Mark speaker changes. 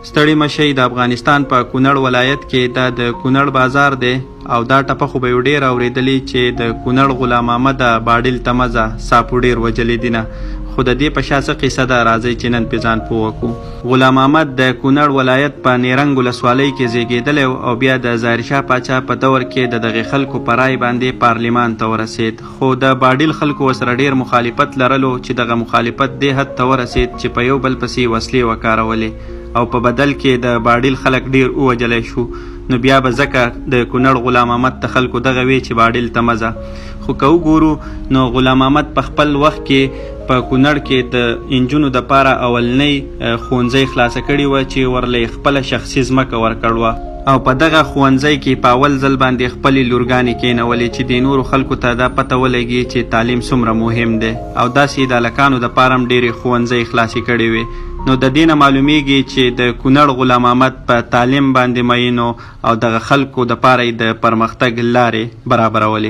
Speaker 1: ستړي مشئ د افغانستان په کونړ ولایت کې دا د کونړ بازار دی او دا ټپه خو به یو ډېر اورېدلې چې د کونړ غلام محمد باډل تمزه ساپو ډېر وجلې دي نه، خو د دې په شا څه قصه ده، راځئ چې نن پې ځان پوه وکړو. غلام محمد د کونړ ولایت په نیرنګ ولسوالۍ کې زیږېدلی او بیا د ظاهرشاه پاچا په دور کې د دغې خلکو په رای باندې پارلمان ته ورسېد، خو د باډل خلکو ورسره ډېر مخالفت لرلو چې دغه مخالفت دې حد ته ورسېد چې په یو بل پسې وسلې وکارولې او په بدل کې د باډل خلک ډېر ووجلی شو. نو بیا به ځکه د کونړ غلام محمد ته خلکو دغه وی چې باډل تمزه. خو که وګورو نو غلام محمد په خپل وخت کې په کونړ کې د انجونو دپاره اولنۍ ښوونځی خلاصه کړې وه چې ورله خپله شخصي ځمکه ورکړ وه او په دغه ښوونځی کې په اول ځل باندې خپلې لورګانې کېنولې چې د نورو خلکو ته دا پته ولګي چې تعلیم څومره مهم دی او داسې د هلکانو دپاره هم ډېرې ښوونځی خلاصې کړې وې. نو د دې نه معلومیږي چې د کونړ غلام محمد په تعلیم باندې مین او دغه خلکو دپاره یې د پرمختګ لارې برابرولې.